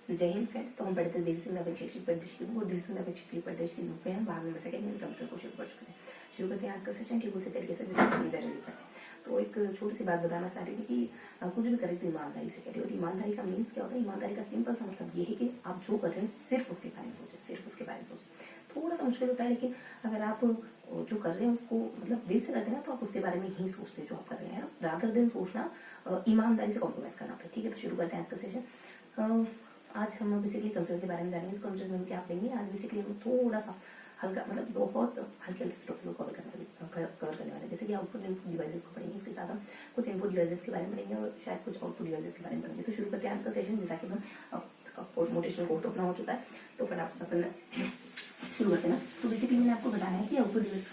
जय हिंद फ्रेंड्स। तो हम पढ़ते देर सिंह अपेक्षित प्रदेश वो देर सिंह अपेक्षित प्रदेश की बुक में हम भाग नंबर सेकंड में कंप्यूटर को शुरू कर चुके हैं। शुरू करते हैं आज का सेशन ठीक उसी तरीके से जैसे हम जनरली पढ़ते हैं। तो एक छोटी सी बात बताना चाह रही थी कि कुछ भी करें तो ईमानदारी से करें। और ईमानदारी का मीन्स क्या होता है? ईमानदारी का सिंपल सा मतलब ये है कि आप जो कर रहे हैं सिर्फ उसके बारे में सोचें, सिर्फ उसके बारे में सोचें। थोड़ा सा मुश्किल होता है, लेकिन अगर आप जो कर रहे हैं उसको मतलब दिल से करते हैं ना, तो आप उसके बारे में ही सोचते हैं जो आप कर रहे हैं, रादर देन सोचना ईमानदारी से कॉम्प्रोमाइज करना होता है। ठीक है, तो शुरू करते हैं आज का सेशन। आज हम बेसिकली कंप्यूटर के बारे में जानेंगे। तो कंप्यूटर में क्या आप लेंगे आज बेसिकली हम थोड़ा सा हल्का मतलब बहुत हल्के टॉपिक को कवर करने वाले हैं। जैसे कि आउटपुट इनपुट डिवाइसेस को पढ़ेंगे, इसके साथ हम कुछ इनपुट डिवाइसेस के बारे में पढ़ेंगे और शायद कुछ आउटपुट डिवाइसेस के बारे में पढ़ेंगे। तो शुरू करते हैं आज का सेशन। जैसा कि हम मोटिवेशनल कोर्स तो अपना हो चुका है, तो फटाफट अपन शुरू करते हैं ना। तो बेसिकली मैंने आपको बताया है कि आउटपुट डिवाइस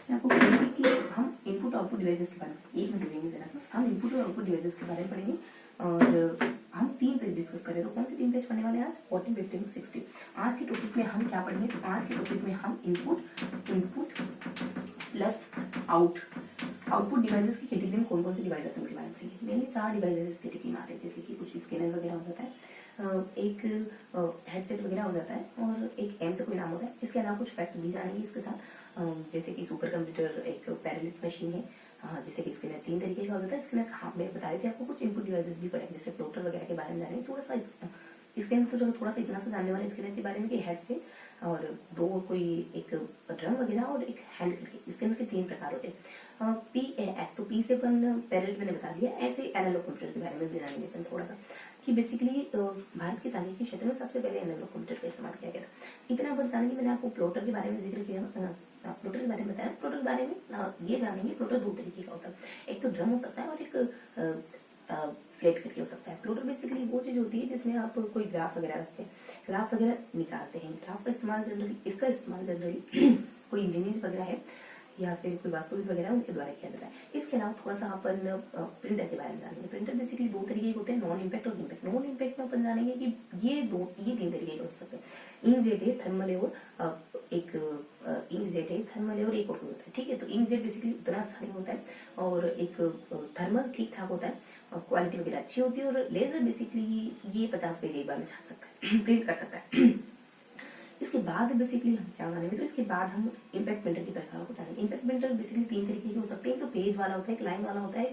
मैं आपको बताऊंगी कि हम इनपुट आउटपुट डिवाइसेस के बारे में एक मिनट लेंगे जरा सा। हम इनपुट और आउटपुट डिवाइसेस के बारे में पढ़ेंगे और हम 3 पेज डिस्कस करें। तो कौन से 3 पेज पढ़ने वाले हैं आज? 14, 15, 16। आज के टॉपिक में हम क्या पढ़ेंगे? तो आज के टॉपिक में हम इनपुट प्लस आउटपुट डिवाइसेस की कैटेगरी में कौन कौन से डिवाइस आते हैं उनके बारे में पढ़ेंगे। मेनली 4 डिवाइसेस इस कैटेगरी में आते हैं, जैसे कि कुछ स्कैनर वगैरह हो जाता है, एक हेडसेट वगैरह हो जाता है और एक एम से कोई नाम होता है। इसके अलावा कुछ फैक्ट भी जानेंगे इसके साथ, जैसे कि सुपर कंप्यूटर एक पैरेलल मशीन है, जैसे कि स्कैनर 3 तरीके का हो जाता है। स्कैनर हाँ मैं बता रही थी आपको कुछ इनपुट डिवाइसेस भी पढ़े, जैसे प्लॉटर वगैरह के बारे में जानेंगे थोड़ा सा। स्कैनर तो चलो थोड़ा सा इतना सा जानने वाले स्कैनर के बारे में कि हेड से और 2 कोई एक ड्रम वगैरह और एक हैंड करके स्कैनर के 3 प्रकार होते हैं। PAS तो P से अपन पैरेलल मैंने बता दिया। ऐसे एनालॉग कंप्यूटर के बारे में जानेंगे अपन थोड़ा सा कि बेसिकली भारत के सांख्यिकी क्षेत्र में सबसे पहले एनालॉग कंप्यूटर का इस्तेमाल किया गया था। इतना अपन जानेंगे। मैंने आपको प्लॉटर के बारे में जिक्र किया, प्लॉटर के बारे में बताया। प्लॉटर के बारे में ये जानेंगे प्लॉटर 2 तरीके का होता है, एक तो ड्रम हो सकता है और एक फ्लैट करके हो सकता है। प्लॉटर बेसिकली वो चीज होती है जिसमें आप कोई ग्राफ वगैरह रखते हैं, ग्राफ वगैरह निकालते हैं। ग्राफ का इस्तेमाल जनरली कोई इंजीनियर वगैरह है या फिर कोई वास्तुविद वगैरह उनके द्वारा किया जाता है। इसके अलावा थोड़ा सा अपन प्रिंटर के बारे में जानेंगे। प्रिंटर बेसिकली 2 तरीके के होते हैं, नॉन इम्पैक्ट और इम्पैक्ट। नॉन इम्पैक्ट में अपन जानेंगे कि ये 3 तरीके के हो सकते हैं। इंकजेट है, थर्मल है और एक इंकजेट है, थर्मल है और एक और होता है। ठीक है, तो इंकजेट बेसिकली उतना अच्छा नहीं होता है और एक थर्मल ठीक ठाक होता है, क्वालिटी वगैरह अच्छी होती है। और लेजर बेसिकली ये 50 पेज एक बार में छाप सकता है, प्रिंट कर सकता है। इसके बाद बेसिकली हम क्या जानेंगे? तो इसके बाद हम इम्पैक्ट प्रिंटर की प्रकार को जानेंगे। इम्पैक्ट प्रिंटर बेसिकली 3 तरीके के हो सकते हैं, तो पेज वाला होता है, एक लाइन वाला होता है,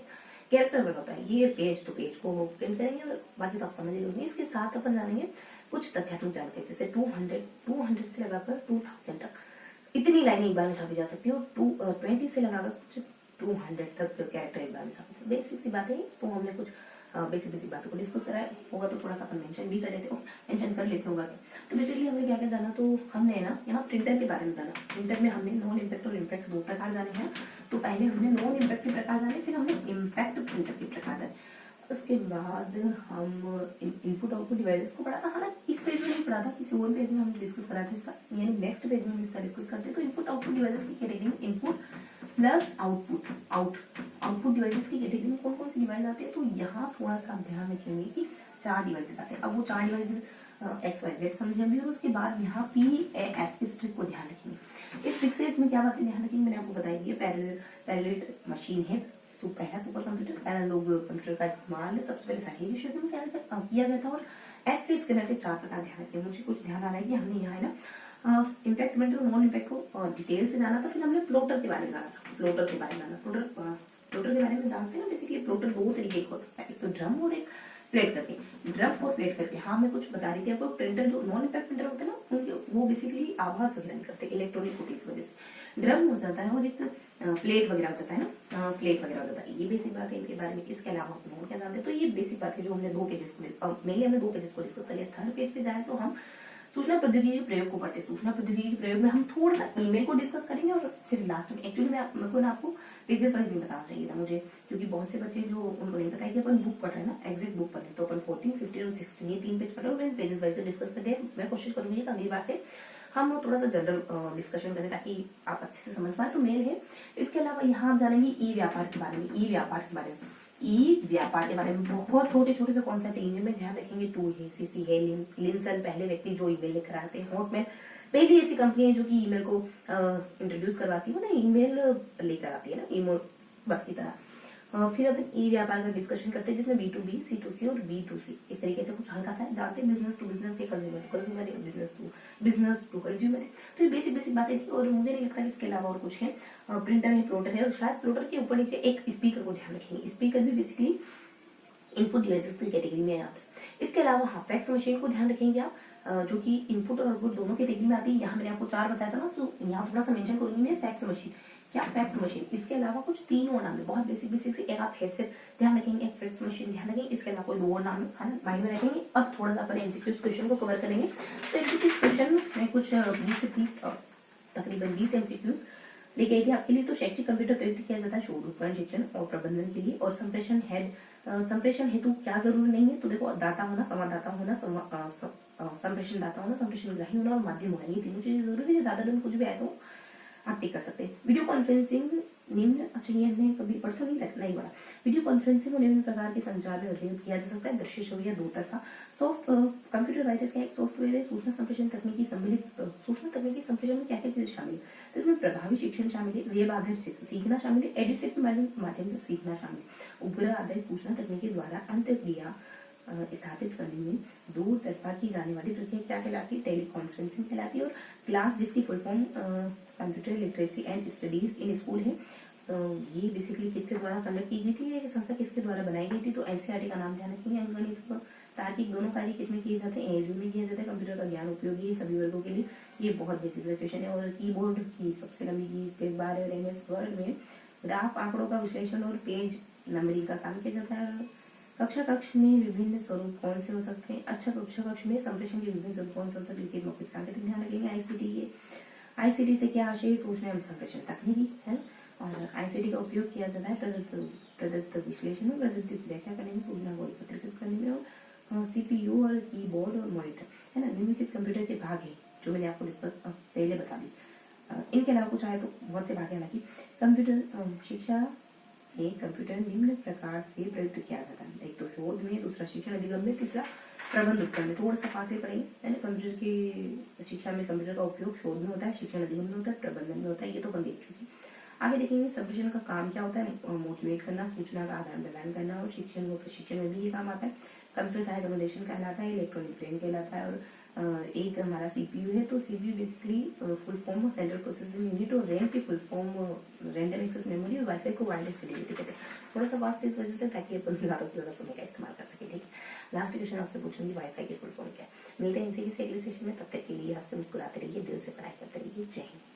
कैरेक्टर वाला होता है। ये पेज तो पेज को प्रिंट करेंगे और बाकी तो आप समझ लीजिए। इसके साथ अपन जानेंगे कुछ तथ्यात्मक जानकारी, जैसे 200 से लगाकर 2000 तक इतनी लाइनें एक बार में छापी जा सकती है और 20 से लगाकर कुछ 200 तक कैरेक्टर एक बार में छापी सकते। बेसिक सी बात है। तो हमने कुछ बेसिक बातों को डिस्कस करा होगा, तो थोड़ा सा अपन मेंशन भी कर लेते होगा। तो बेसिकली हमने क्या क्या जाना? तो हमने ना यहाँ प्रिंटर के बारे में जाना। प्रिंटर में हमने नॉन इम्पैक्ट और इम्पैक्ट 2 प्रकार जाने हैं। तो पहले हमने नॉन इम्पैक्ट के प्रकार जाने, फिर हमने इम्पैक्ट प्रिंटर के प्रकार जाने। उसके बाद हम इनपुट आउटपुट डिवाइसेस को पढ़ा था। हाँ, इस पेज में नहीं पढ़ा था, किसी और पेज में हमने डिस्कस करा था इसका, यानी नेक्स्ट पेज में हम इसका डिस्कस करते हैं। तो इनपुट आउटपुट डिवाइसेस की category input plus output devices की कैटेगरी में कौन कौन सी डिवाइस आती है? तो यहाँ थोड़ा सा आप ध्यान रखेंगे कि 4 डिवाइसेस आते हैं। अब वो 4 डिवाइसेस XYZ समझे अभी, और उसके बाद यहाँ PAS इस ट्रिक को ध्यान रखेंगे। इस ट्रिक से इसमें क्या बातें ध्यान रखेंगे मैंने आपको बताई दी है। पैरेलल मशीन है, पहला सुपर कंप्यूटर, एनालॉग कंप्यूटर का इस्तेमाल सबसे पहले सांख्यिकी क्षेत्र में किया गया था। और ऐसे स्कैनर के 4 प्रकार ध्यान रखें। मुझे कुछ ध्यान आ रहा है कि हमने यहाँ है ना इम्पैक्ट प्रिंटर और नॉन इम्पैक्ट को डिटेल से जाना था। फिर हमने प्लॉटर के बारे में जाना था। प्लॉटर के बारे के बारे में जानते हैं ना। बेसिकली प्लॉटर 2 तरीके का हो सकता है, एक तो ड्रम और एक फ्लैट करके। ड्रम और फ्लैट करके हाँ मैं कुछ बता रही थी आपको। प्रिंटर जो नॉन इम्पैक्ट प्रिंटर होते हैं ना, उनके वो बेसिकली आवाज वगैरह नहीं करते, इलेक्ट्रॉनिक होती है इस वजह से। ड्रम हो जाता है और एक फ्लेट वगैरह हो जाता है ना, फ्लेट वगैरह हो जाता है। ये बेसिक बात है इनके बारे में। इसके अलावा हम और क्या जानते हैं? तो ये बेसिक बात है जो हमने 2 पेजेस को मेनली हमने 2 पेजेस को डिस्कस कर लिया। 3rd पेज पे जाए तो हम सूचना प्रौद्योगिकी के प्रयोग को पढ़ते हैं। सूचना प्रौद्योगिकी के प्रयोग में हम थोड़ा सा ईमेल को डिस्कस करेंगे और फिर लास्ट में एक्चुअली मेरे को ना आपको पेजेस वाइज भी बताना चाहिए था मुझे, क्योंकि बहुत से बच्चे जो उनको नहीं पता है कि अपन बुक पढ़ रहे हैं ना, एग्जैक्ट बुक पढ़ रहे हैं। तो अपन 14, 15 और 16 ये 3 पेज पढ़ रहे हैं, पेजेस वाइज डिस्कस करते हैं। मैं कोशिश करूंगी कि अगली बार से हम थोड़ा सा जनरल डिस्कशन करें ताकि आप अच्छे से समझ पाए। तो मेल है। इसके अलावा यहाँ आप जानेंगे ई व्यापार के बारे में। ई व्यापार के बारे में बहुत छोटे छोटे से कॉन्सेप्ट ईमेल में ध्यान रखेंगे। 2 है, CC है, लिंसल पहले व्यक्ति जो ईमेल लिख रहे थे, हॉटमेल पहली ऐसी कंपनी है जो कि ईमेल को इंट्रोड्यूस करवाती है ना, ईमेल लेकर आती है ना, ईमेल बस की तरह। फिर अपन ई व्यापार का डिस्कशन करते हैं जिसमें B2B, C2C और B2C इस तरीके से कुछ हल्का सा जानते हैं। बिजनेस टू बिजनेस या कंज्यूमर टू कंज्यूमर या बिजनेस टू कंज्यूमर है। तो ये बेसिक बेसिक बातें थी और मुझे नहीं लगता कि इसके अलावा और कुछ है। प्रिंटर है, प्लॉटर है और शायद प्लॉटर के ऊपर नीचे एक स्पीकर को ध्यान रखेंगे। स्पीकर भी बेसिकली इनपुट डिवाइसेस की कैटेगरी में आता है। इसके अलावा हाँ फैक्स मशीन को ध्यान रखेंगे आप, जो कि इनपुट और आउटपुट दोनों कैटेगरी में आती है। यहाँ मैंने आपको 4 बताया था ना, तो यहाँ थोड़ा सा मेंशन करूंगी मैं फैक्स मशीन। क्या फैक्स मशीन, इसके अलावा कुछ 3 और नाम है बहुत बेसिक बेसिक से। एक आप हेडसेट ध्यान रखेंगे, एक फैक्स मशीन ध्यान रखेंगे, इसके अलावा कोई 2 और नाम है माइंड में रखेंगे। अब थोड़ा सा अपन एमसीक्यूज क्वेश्चन को कवर करेंगे। तो एमसीक्यूज क्वेश्चन में कुछ 20 से 30 तकरीबन 20 एमसीक्यूज लेके आई थी आपके लिए। तो शैक्षिक कंप्यूटर प्रयुक्त किया जाता है शोध उपकरण शिक्षण और प्रबंधन के लिए। और संप्रेषण हेतु क्या जरूरी नहीं है, तो देखो दाता होना, संवाददाता होना, संप्रेषण दाता होना, संप्रेषण ग्राही होना और माध्यम होना, ये तीनों चीजें जरूरी है। दादा दिन कुछ भी आए तो आप टिक कर सकते हैं। वीडियो कॉन्फ्रेंसिंग निम्न, अच्छा ये हमने कभी पढ़ तो नहीं पढ़ा। वीडियो कॉन्फ्रेंसिंग को निम्न प्रकार के संचार में प्रयोग किया जा सकता है, दृश्य छवि या दो तरफा। कंप्यूटर वायरस का एक सॉफ्टवेयर है। सूचना संप्रेषण तकनीकी सम्मिलित सूचना तकनीकी संप्रेषण में क्या क्या चीजें शामिल है, तो इसमें प्रभावी शिक्षण शामिल है, वेब आधारित सीखना शामिल है, एडुसेट के माध्यम से सीखना शामिल है, उपग्रह आधारित सूचना तकनीकी द्वारा अंतःक्रिया स्थापित करने में दो तरफा की जाने वाली प्रक्रिया क्या कहलाती है, टेली कॉन्फ्रेंसिंग कहलाती है। और क्लास जिसकी full form computer literacy and studies in school है, ये बेसिकली किसके द्वारा कंडक्ट की गई थी, ये संस्था किसके द्वारा बनाई गई थी, तो एनसीईआरटी का नाम ध्यान रखेंगे। अंकगणित तार्किक दोनों कार्य किसमें किए जाते हैं, एलयू में किया जाता है। कंप्यूटर का ज्ञान उपयोगी है सभी वर्गों के लिए, ये बहुत बेसिक क्वेश्चन है। और कीबोर्ड की सबसे लंबी की स्पेस बार है। एमएस वर्ड में ग्राफ आंकड़ों का विश्लेषण और पेज नंबरिंग का काम किया जाता है। कक्षा कक्ष में विभिन्न स्वरूप कौन से हो सकते हैं, अच्छा कक्षा कक्ष में संप्रेषण के विभिन्न स्वरूप कौन से हो सकते हैं, लिखित मौखिक सांकेतिक ध्यान रखेंगे। आईसीटी से क्या आशय, सूचना एवं संप्रेषण तकनीकी है। और आईसीटी का उपयोग किया जाता है प्रदत्त विश्लेषण में, प्रदत्त व्याख्या करने में, सूचना को एकत्रित करने में, और सीपीयू और कीबोर्ड और मॉनिटर है ना, निम्नलिखित कंप्यूटर के भाग है जो मैंने आपको पहले बता दी। इनके अलावा कुछ आए तो बहुत से भाग है, हालांकि कंप्यूटर शिक्षा एक कंप्यूटर निम्न प्रकार से प्रयुक्त किया जाता है। एक तो शोध में, दूसरा शिक्षण अधिगम में, तीसरा प्रबंध उपकरण में। थोड़ा सा फासले पड़ेंगे है ना। कंप्यूटर की शिक्षा में कंप्यूटर का उपयोग शोध में होता है, शिक्षण अधिगम में होता है, प्रबंधन में होता है, ये तो हम देख चुके हैं। आगे देखेंगे संप्रेषण का काम क्या होता है, मोटिवेट करना, सूचना का आदान प्रदान करना, और शिक्षण व प्रशिक्षण में भी ये काम आता है। कंप्यूटर सहायक अनुदेशन कहलाता है, इलेक्ट्रॉनिक ब्रेन कहलाता है। और एक हमारा सीपीयू है, तो CPU basically full form central processing unit, और रैम की full form random access memory, और वाईफाई को वायरलेस कनेक्टिविटी कहते हैं। थोड़ा सा फास्ट इस वजह से, ताकि अपन ज्यादा से ज्यादा समय का इस्तेमाल कर सके। ठीक है, लास्ट क्वेश्चन आपसे पूछूंगी वाईफाई की फुल फॉर्म क्या है। मिलते हैं इसी अगले सेशन में, तब तक के लिए हंसते मुस्कुराते रहिए, दिल से पढ़ाई करते रहिए। जय हिंद।